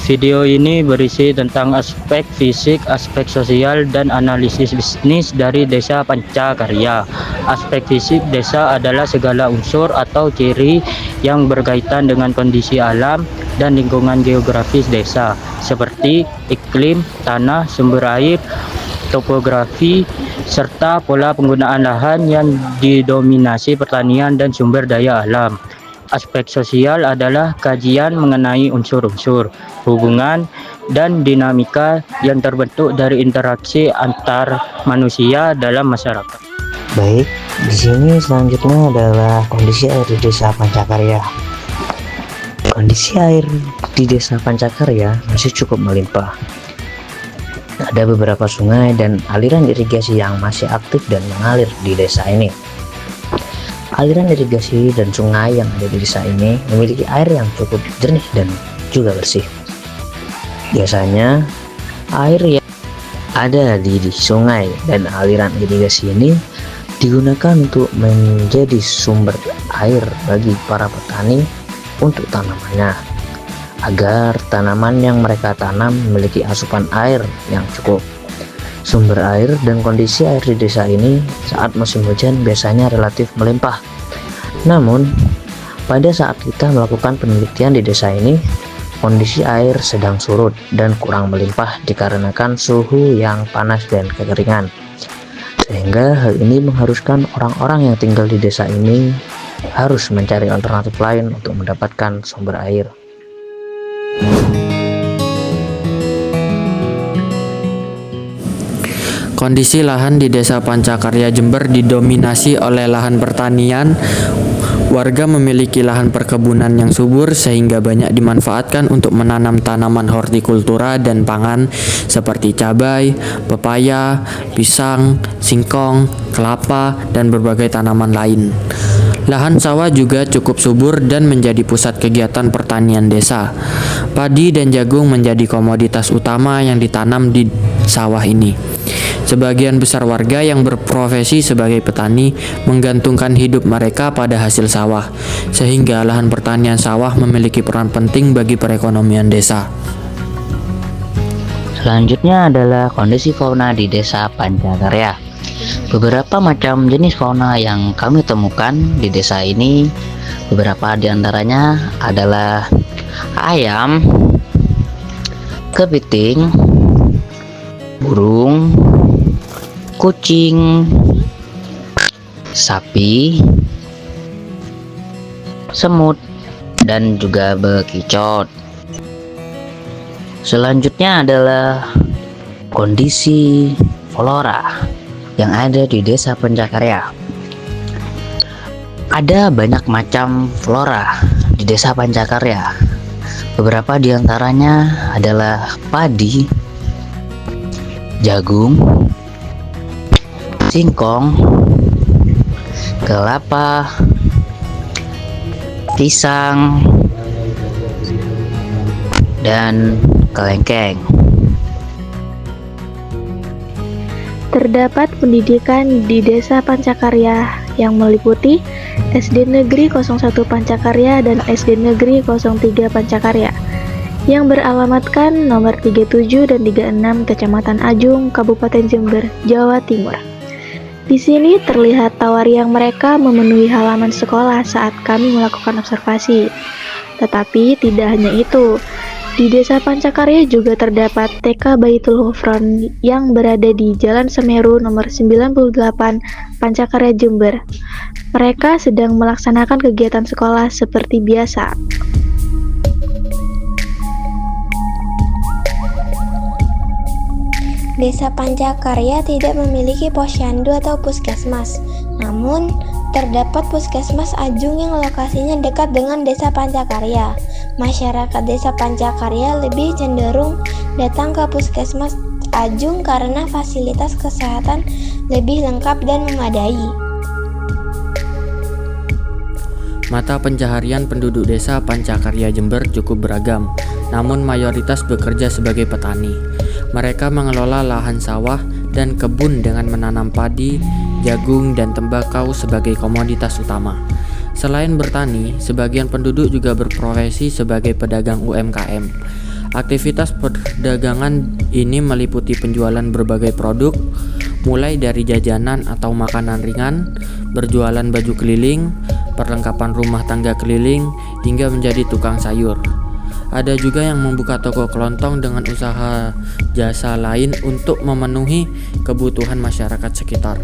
Video ini berisi tentang aspek fisik, aspek sosial, dan analisis bisnis dari Desa Pancakarya. Aspek fisik desa adalah segala unsur atau ciri yang berkaitan dengan kondisi alam dan lingkungan geografis desa, seperti iklim, tanah, sumber air, topografi, serta pola penggunaan lahan yang didominasi pertanian dan sumber daya alam. Aspek sosial adalah kajian mengenai unsur-unsur, hubungan, dan dinamika yang terbentuk dari interaksi antar manusia dalam masyarakat. Baik, di sini selanjutnya adalah kondisi air di Desa Pancakarya. Kondisi air di Desa Pancakarya masih cukup melimpah. Ada beberapa sungai dan aliran irigasi yang masih aktif dan mengalir di desa ini. Aliran irigasi dan sungai yang ada di desa ini memiliki air yang cukup jernih dan juga bersih. Biasanya, air yang ada di sungai dan aliran irigasi ini digunakan untuk menjadi sumber air bagi para petani untuk tanamannya, agar tanaman yang mereka tanam memiliki asupan air yang cukup. Sumber air dan kondisi air di desa ini saat musim hujan biasanya relatif melimpah. Namun, pada saat kita melakukan penelitian di desa ini, kondisi air sedang surut dan kurang melimpah dikarenakan suhu yang panas dan kekeringan. Sehingga hal ini mengharuskan orang-orang yang tinggal di desa ini harus mencari alternatif lain untuk mendapatkan sumber air. Kondisi lahan di Desa Pancakarya Jember didominasi oleh lahan pertanian. Warga memiliki lahan perkebunan yang subur sehingga banyak dimanfaatkan untuk menanam tanaman hortikultura dan pangan seperti cabai, pepaya, pisang, singkong, kelapa, dan berbagai tanaman lain. Lahan sawah juga cukup subur dan menjadi pusat kegiatan pertanian desa. Padi dan jagung menjadi komoditas utama yang ditanam di sawah ini. Sebagian besar warga yang berprofesi sebagai petani menggantungkan hidup mereka pada hasil sawah, sehingga lahan pertanian sawah memiliki peran penting bagi perekonomian desa. Selanjutnya adalah kondisi fauna di Desa Pancakarya. Beberapa macam jenis fauna yang kami temukan di desa ini, beberapa di antaranya adalah ayam, kepiting, burung, kucing, sapi, semut, dan juga bekicot. Selanjutnya adalah kondisi flora yang ada di Desa Pancakarya. Ada banyak macam flora di Desa Pancakarya. Beberapa di antaranya adalah padi, jagung, singkong, kelapa, pisang, dan kelengkeng. Terdapat pendidikan di Desa Pancakarya yang meliputi SD Negeri 01 Pancakarya dan SD Negeri 03 Pancakarya yang beralamatkan nomor 37 dan 36 Kecamatan Ajung, Kabupaten Jember, Jawa Timur. Di sini terlihat tawariang mereka memenuhi halaman sekolah saat kami melakukan observasi. Tetapi tidak hanya itu, di Desa Pancakarya juga terdapat TK Baitul Ghufron yang berada di Jalan Semeru nomor 98 Pancakarya Jember. Mereka sedang melaksanakan kegiatan sekolah seperti biasa. Desa Pancakarya tidak memiliki posyandu atau puskesmas, namun terdapat puskesmas Ajung yang lokasinya dekat dengan Desa Pancakarya. Masyarakat Desa Pancakarya lebih cenderung datang ke puskesmas Ajung karena fasilitas kesehatan lebih lengkap dan memadai. Mata pencaharian penduduk Desa Pancakarya Jember cukup beragam, namun mayoritas bekerja sebagai petani. Mereka mengelola lahan sawah dan kebun dengan menanam padi, jagung, dan tembakau sebagai komoditas utama. Selain bertani, sebagian penduduk juga berprofesi sebagai pedagang UMKM. Aktivitas perdagangan ini meliputi penjualan berbagai produk, mulai dari jajanan atau makanan ringan, berjualan baju keliling, perlengkapan rumah tangga keliling, hingga menjadi tukang sayur. Ada juga yang membuka toko kelontong dengan usaha jasa lain untuk memenuhi kebutuhan masyarakat sekitar.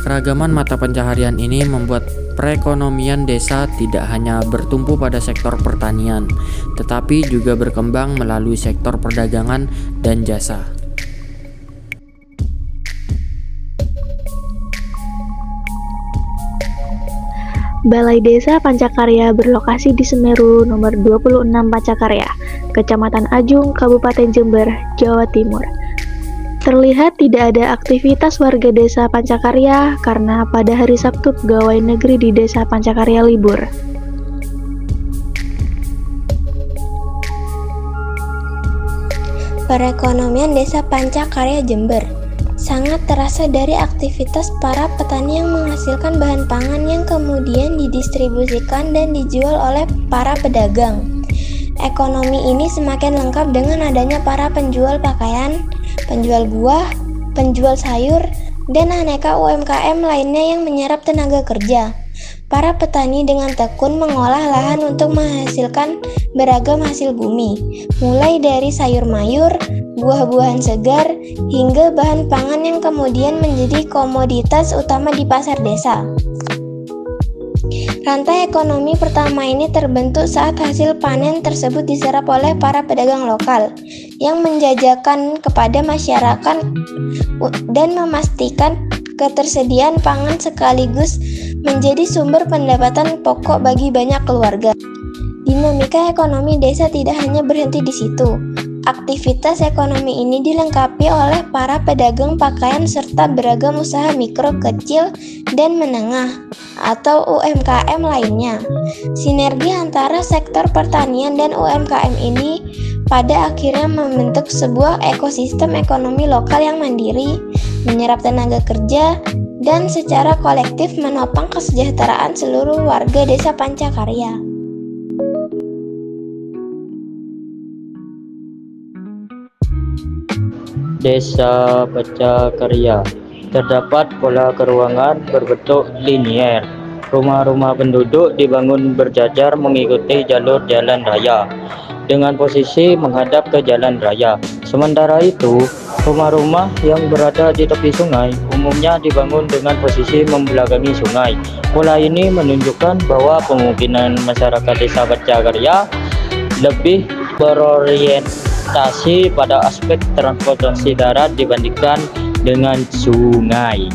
Keragaman mata pencaharian ini membuat perekonomian desa tidak hanya bertumpu pada sektor pertanian, tetapi juga berkembang melalui sektor perdagangan dan jasa. Balai Desa Pancakarya berlokasi di Semeru nomor 26 Pancakarya, Kecamatan Ajung, Kabupaten Jember, Jawa Timur. Terlihat tidak ada aktivitas warga desa Pancakarya karena pada hari Sabtu pegawai negeri di desa Pancakarya libur. Perekonomian Desa Pancakarya Jember sangat terasa dari aktivitas para petani yang menghasilkan bahan pangan yang kemudian didistribusikan dan dijual oleh para pedagang. Ekonomi ini semakin lengkap dengan adanya para penjual pakaian, penjual buah, penjual sayur, dan aneka UMKM lainnya yang menyerap tenaga kerja. Para petani dengan tekun mengolah lahan untuk menghasilkan beragam hasil bumi, mulai dari sayur mayur, buah-buahan segar, hingga bahan pangan yang kemudian menjadi komoditas utama di pasar desa. Rantai ekonomi pertama ini terbentuk saat hasil panen tersebut diserap oleh para pedagang lokal yang menjajakan kepada masyarakat dan memastikan ketersediaan pangan sekaligus menjadi sumber pendapatan pokok bagi banyak keluarga. Dinamika ekonomi desa tidak hanya berhenti di situ. Aktivitas ekonomi ini dilengkapi oleh para pedagang pakaian serta beragam usaha mikro, kecil, dan menengah atau UMKM lainnya. Sinergi antara sektor pertanian dan UMKM ini pada akhirnya membentuk sebuah ekosistem ekonomi lokal yang mandiri, menyerap tenaga kerja, dan secara kolektif menopang kesejahteraan seluruh warga desa Pancakarya. Desa Pancakarya terdapat pola keruangan berbentuk linier. Rumah-rumah penduduk dibangun berjajar mengikuti jalur jalan raya dengan posisi menghadap ke jalan raya. Sementara itu, rumah-rumah yang berada di tepi sungai umumnya dibangun dengan posisi membelakangi sungai. Pola ini menunjukkan bahwa pemungkinan masyarakat desa Pancakarya lebih berorientasi pada aspek transportasi darat dibandingkan dengan sungai.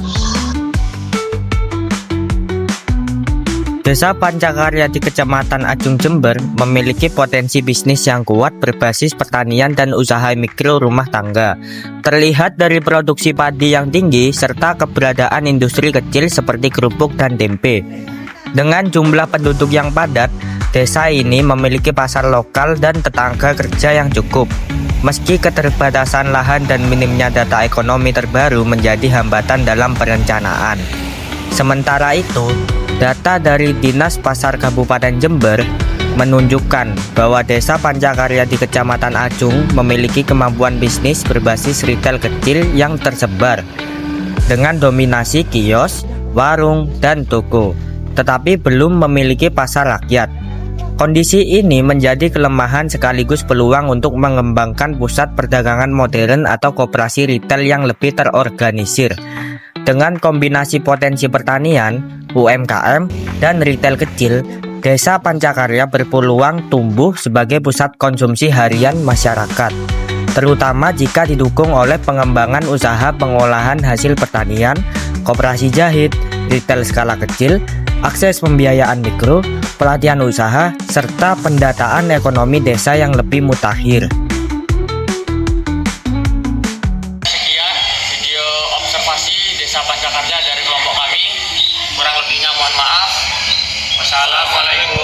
Desa Pancakarya di Kecamatan Ajung Jember memiliki potensi bisnis yang kuat berbasis pertanian dan usaha mikro rumah tangga. Terlihat dari produksi padi yang tinggi serta keberadaan industri kecil seperti kerupuk dan tempe. Dengan jumlah penduduk yang padat, desa ini memiliki pasar lokal dan tenaga kerja yang cukup. Meski keterbatasan lahan dan minimnya data ekonomi terbaru menjadi hambatan dalam perencanaan. Sementara itu, data dari Dinas Pasar Kabupaten Jember menunjukkan bahwa Desa Pancakarya di Kecamatan Ajung memiliki kemampuan bisnis berbasis retail kecil yang tersebar dengan dominasi kios, warung, dan toko, tetapi belum memiliki pasar rakyat. Kondisi ini menjadi kelemahan sekaligus peluang untuk mengembangkan pusat perdagangan modern atau koperasi retail yang lebih terorganisir. Dengan kombinasi potensi pertanian, UMKM, dan retail kecil, Desa Pancakarya berpeluang tumbuh sebagai pusat konsumsi harian masyarakat, terutama jika didukung oleh pengembangan usaha pengolahan hasil pertanian, koperasi jahit, retail skala kecil, akses pembiayaan mikro, pelatihan usaha, serta pendataan ekonomi desa yang lebih mutakhir. Sekian video observasi Desa Pancakarya dari kelompok kami. Kurang lebihnya mohon maaf. Wassalamualaikum.